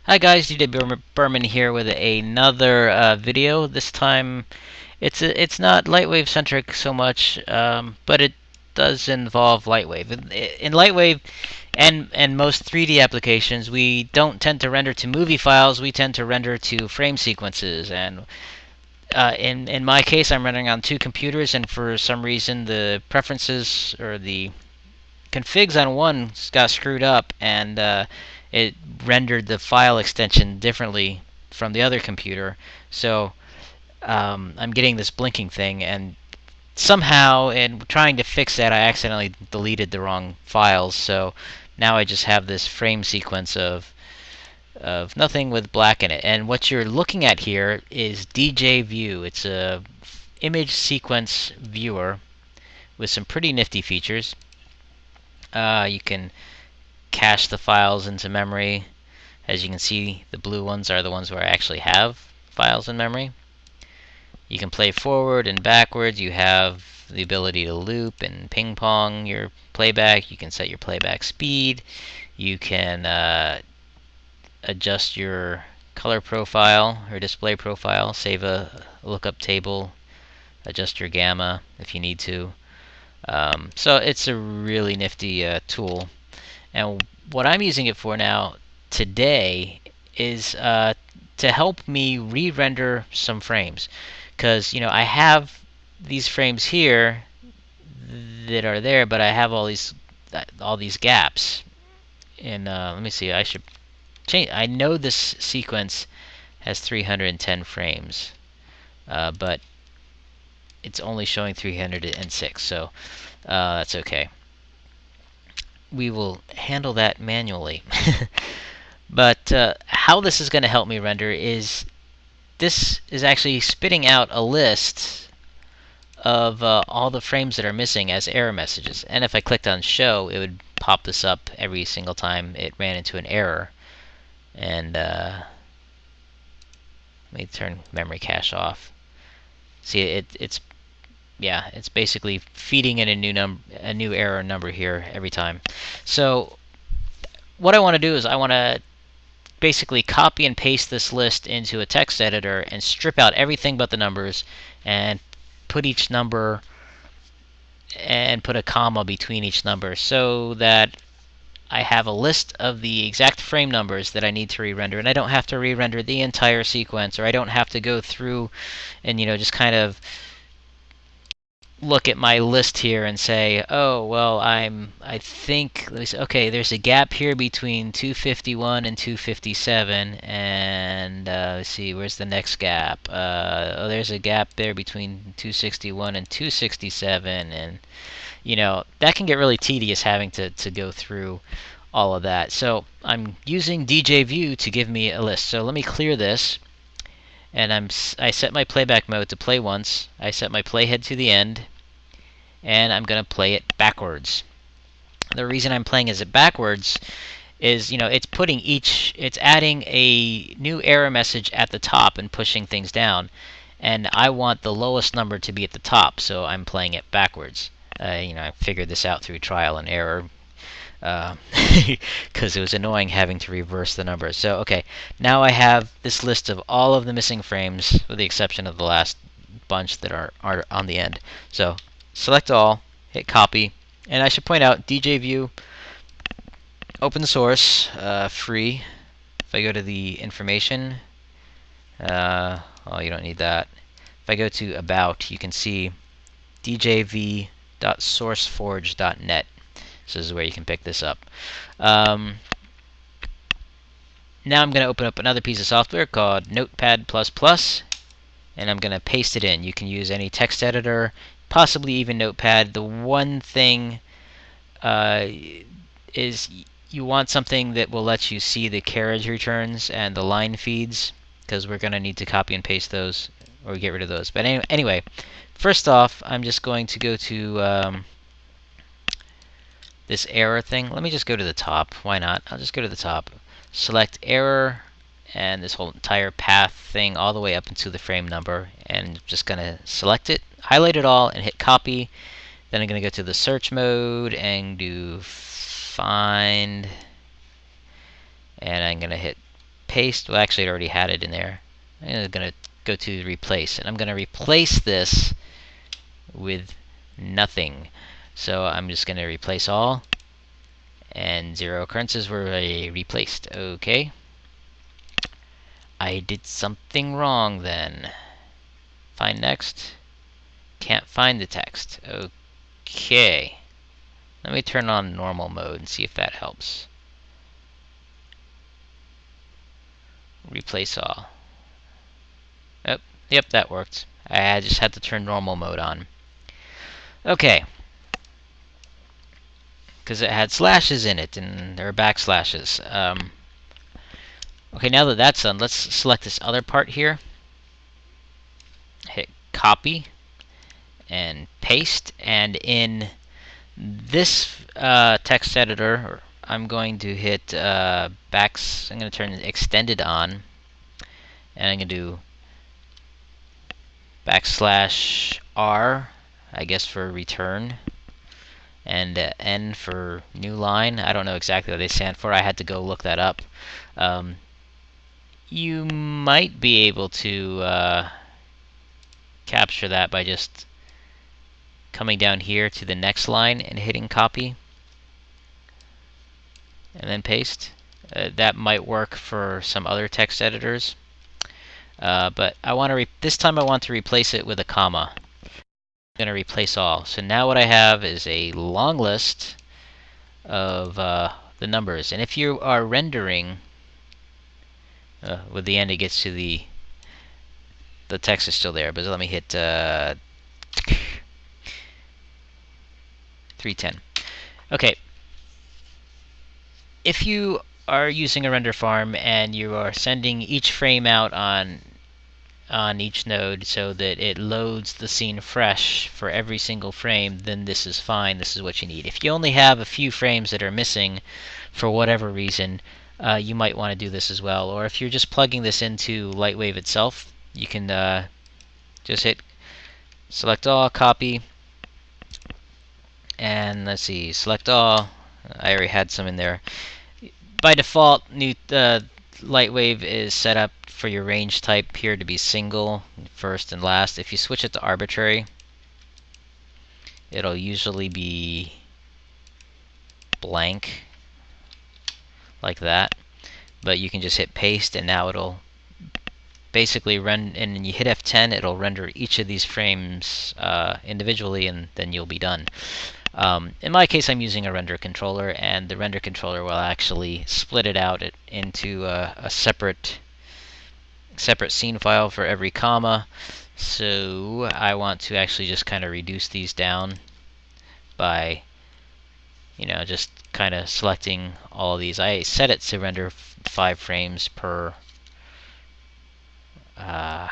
Hi guys, DJView here with another video. This time, it's not Lightwave centric so much, but it does involve Lightwave. In Lightwave and most 3D applications, we don't tend to render to movie files. We tend to render to frame sequences. And in my case, I'm rendering on two computers, and for some reason, the preferences or the configs on one got screwed up, and it rendered the file extension differently from the other computer. So I'm getting this blinking thing, and somehow in trying to fix that, I accidentally deleted the wrong files. So now I just have this frame sequence of nothing with black in it. And what you're looking at here is DJView. It's a image sequence viewer with some pretty nifty features. You can cache the files into memory. As you can see, the blue ones are the ones where I actually have files in memory. You can play forward and backwards. You have the ability to loop and ping pong your playback. You can set your playback speed. You can adjust your color profile or display profile, save a lookup table, adjust your gamma if you need to. So it's a really nifty tool. And what I'm using it for now today is to help me re-render some frames, because I have these frames here that are there, but I have all these gaps. And let me see. I should change. I know this sequence has 310 frames, but it's only showing 306, so that's okay. We will handle that manually. But how this is going to help me render is this is actually spitting out a list of all the frames that are missing as error messages. And if I clicked on show, it would pop this up every single time it ran into an error. And let me turn memory cache off. See, it's basically feeding in a new error number here every time. So what I want to do is I want to basically copy and paste this list into a text editor and strip out everything but the numbers, and put each number and put a comma between each number, so that I have a list of the exact frame numbers that I need to re-render, and I don't have to re-render the entire sequence, or I don't have to go through and just kind of look at my list here and say, oh well, I think, let me see, okay, there's a gap here between 251 and 257, and let's see, where's the next gap? Oh, there's a gap there between 261 and 267, and that can get really tedious having to go through all of that. So I'm using DJView to give me a list. So let me clear this, and I set my playback mode to play once. I set my playhead to the end, and I'm going to play it backwards. The reason I'm playing it backwards is, it's adding a new error message at the top and pushing things down, and I want the lowest number to be at the top, so I'm playing it backwards. I figured this out through trial and error, because it was annoying having to reverse the numbers. So okay, now I have this list of all of the missing frames, with the exception of the last bunch that are on the end. So select all, hit copy, and I should point out DJView, open source, free. If I go to the information, oh, you don't need that. If I go to about, you can see djv.sourceforge.net. So this is where you can pick this up. Now I'm going to open up another piece of software called Notepad++, and I'm going to paste it in. You can use any text editor, possibly even Notepad. The one thing is you want something that will let you see the carriage returns and the line feeds, because we're going to need to copy and paste those or get rid of those. But anyway, first off, I'm just going to go to this error thing. Let me just go to the top. Why not? I'll just go to the top, select error, and this whole entire path thing all the way up into the frame number, and just going to select it, highlight it all, and hit copy. Then I'm going to go to the search mode and do find, and I'm going to hit paste. Well, actually, it already had it in there. I'm going to go to replace, and I'm going to replace this with nothing. So I'm just going to replace all, and 0 occurrences were replaced. Okay. I did something wrong then. Find next. Can't find the text. Okay. Let me turn on normal mode and see if that helps. Replace all. Oh, yep, that worked. I just had to turn normal mode on. Okay. Because it had slashes in it, and there are backslashes. Okay, now that that's done, let's select this other part here. Hit copy and paste, and in this text editor, I'm going to hit I'm going to turn extended on, and I'm going to do \R, I guess, for return, and N for new line. I don't know exactly what they stand for. I had to go look that up. You might be able to capture that by just coming down here to the next line and hitting copy and then paste. That might work for some other text editors, but I want to this time I want to replace it with a comma. I'm going to replace all. So now what I have is a long list of the numbers, and if you are rendering with the end, it gets to the text is still there, but let me hit 310. Okay. If you are using a render farm and you are sending each frame out on each node so that it loads the scene fresh for every single frame, then this is fine. This is what you need. If you only have a few frames that are missing for whatever reason, you might want to do this as well. Or if you're just plugging this into Lightwave itself, you can just hit select all, copy, and let's see, select all. I already had some in there. By default, Lightwave is set up for your range type here to be single, first and last. If you switch it to arbitrary, it'll usually be blank, like that. But you can just hit paste, and now it'll basically run, and when you hit F10, it'll render each of these frames individually, and then you'll be done. In my case, I'm using a render controller, and the render controller will actually split it out into a separate scene file for every comma. So I want to actually just kind of reduce these down by, just kind of selecting all of these. I set it to render 5 frames per. I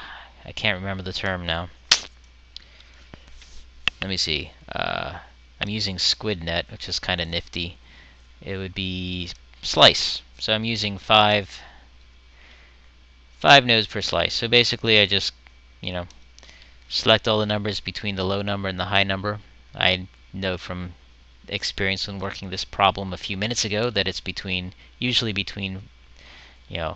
can't remember the term now. Let me see. I'm using SquidNet, which is kind of nifty. It would be slice. So I'm using 5 nodes per slice. So basically I just, select all the numbers between the low number and the high number. I know from experience when working this problem a few minutes ago that it's usually between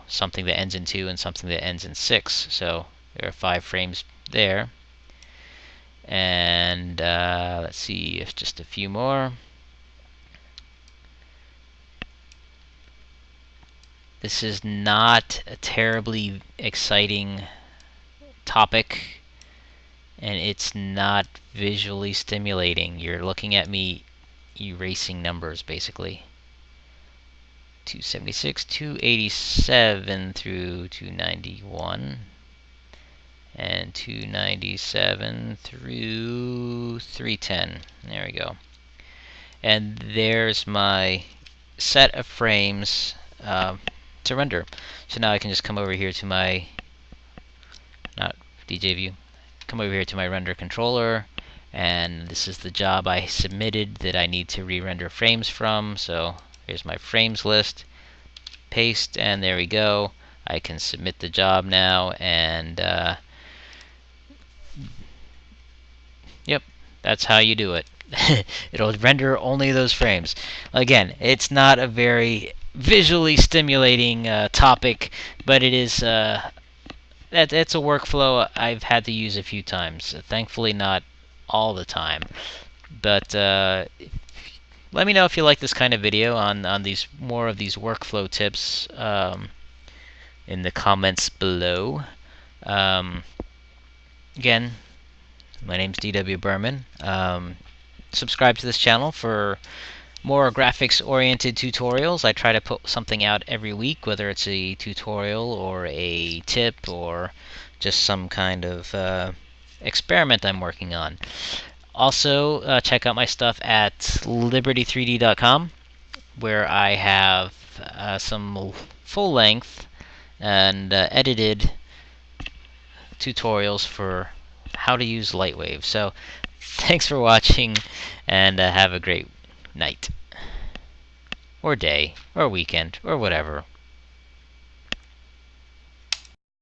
something that ends in 2 and something that ends in 6. So there are 5 frames there. And let's see if just a few more. This is not a terribly exciting topic, and it's not visually stimulating. You're looking at me erasing numbers, basically. 276, 287 through 291. And 297 through 310. There we go. And there's my set of frames to render. So now I can just come over here to my, not DJView, come over here to my render controller, and this is the job I submitted that I need to re-render frames from. So here's my frames list, paste, and there we go. I can submit the job now, and yep, that's how you do it. It'll render only those frames. Again, it's not a very visually stimulating topic, but it is it's a workflow I've had to use a few times. Thankfully, not all the time. But let me know if you like this kind of video on these more of these workflow tips in the comments below. Again, my name's dwburman. Subscribe to this channel for more graphics-oriented tutorials. I try to put something out every week, whether it's a tutorial or a tip or just some kind of experiment I'm working on. Also, check out my stuff at liberty3d.com, where I have some full-length and edited tutorials for how to use Lightwave. So, thanks for watching, and have a great night, or day, or weekend, or whatever.